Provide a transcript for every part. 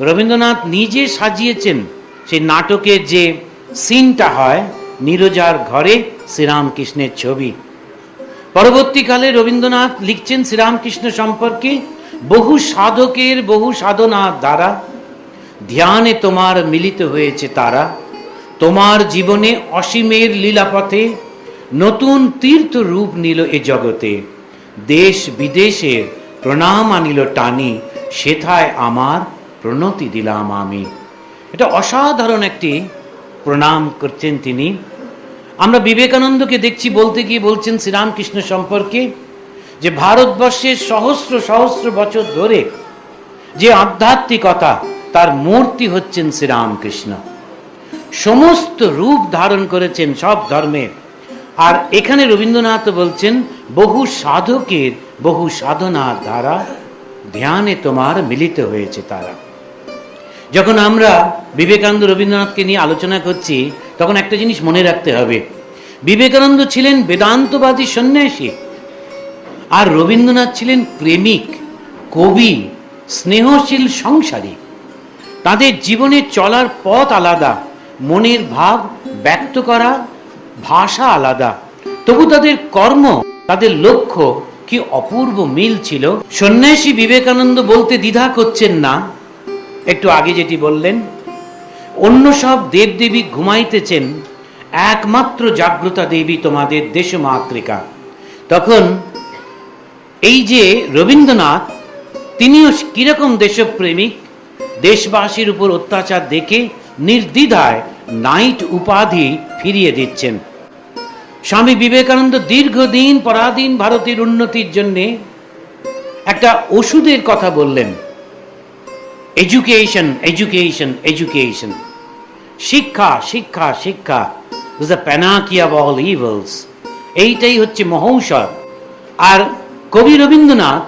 রবীন্দ্রনাথ নিজে সাজিয়েছেন সেই নাটকের যে সিনটা হয়, নীরজার ঘরে শ্রীরামকৃষ্ণের ছবি। পরবর্তীকালে রবীন্দ্রনাথ লিখছেন শ্রীরামকৃষ্ণ সম্পর্কে, বহু সাধকের বহু সাধনার দ্বারা ধ্যানে তোমার মিলিত হয়েছে তারা, তোমার জীবনে অসীমের লীলাপথে নতুন তীর্থ রূপ নিল এ জগতে, দেশ বিদেশের প্রণাম আনিল টানি, সেথায় আমার প্রণতি দিলাম আমি। এটা অসাধারণ একটি প্রণাম করছেন তিনি। আমরা বিবেকানন্দকে দেখছি বলতে গিয়ে বলছেন শ্রীরামকৃষ্ণ সম্পর্কে যে ভারতবর্ষের সহস্র সহস্র বছর ধরে যে আধ্যাত্মিকতা, তার মূর্তি হচ্ছেন শ্রীরামকৃষ্ণ। সমস্ত রূপ ধারণ করেছেন সব ধর্মের। আর এখানে রবীন্দ্রনাথ বলছেন বহু সাধকের বহু সাধনার দ্বারা ধ্যানে তোমার মিলিত হয়েছে তারা। যখন আমরা বিবেকানন্দ রবীন্দ্রনাথকে নিয়ে আলোচনা করছি, তখন একটা জিনিস মনে রাখতে হবে, বিবেকানন্দ ছিলেন বেদান্তবাদী সন্ন্যাসী, আর রবীন্দ্রনাথ ছিলেন প্রেমিক, কবি, স্নেহশীল সংসারী। তাদের জীবনে চলার পথ আলাদা, মনের ভাব ব্যক্ত করা ভাষা আলাদা, তবু তাদের কর্ম, তাদের লক্ষ্য কি অপূর্ব মিল ছিল। সন্ন্যাসী বিবেকানন্দ বলতে দ্বিধা করছেন না, একটু আগে যেটি বললেন, অন্য সব দেবদেবী ঘুমাইতেছেন, একমাত্র জাগ্রতা দেবী তোমাদের দেশমাতৃকা। তখন এই যে রবীন্দ্রনাথ, তিনিও কিরকম দেশপ্রেমিক, দেশবাসীর উপর অত্যাচার দেখে নির্দ্বিধায় নাইট উপাধি ফিরিয়ে দিচ্ছেন। স্বামী বিবেকানন্দ দীর্ঘদিন পরাধীন ভারতের উন্নতির জন্য একটা ওষুধের কথা বললেন, এডুকেশন এডুকেশন এডুকেশন, শিক্ষা শিক্ষা শিক্ষা, দ্য প্যানাকি অফ অল ইভিলস, এইটাই হচ্ছে মহৌষধ। আর কবি রবীন্দ্রনাথ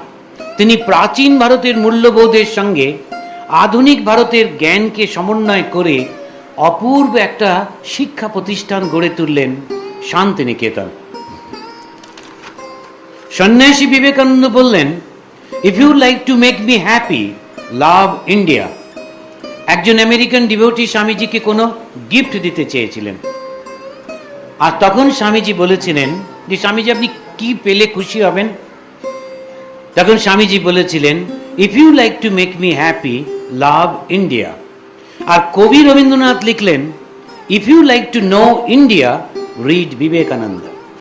তিনি প্রাচীন ভারতের মূল্যবোধের সঙ্গে আধুনিক ভারতের জ্ঞানকে সমন্বয় করে অপূর্ব একটা শিক্ষা প্রতিষ্ঠান গড়ে তুললেন, শান্তিনিকেতন। সন্ন্যাসী বিবেকানন্দ বললেন, if you like to make me happy, love India. একজন আমেরিকান ডিভোটি স্বামীজিকে কোনো গিফট দিতে চেয়েছিলেন, আর তখন স্বামীজি বলেছিলেন যে স্বামীজি আপনি কি পেলে খুশি হবেন? তখন স্বামীজি বলেছিলেন, if you like to make me happy, love India. আর কবি রবীন্দ্রনাথ লিখলেন, if you like to know India, read Vivekananda.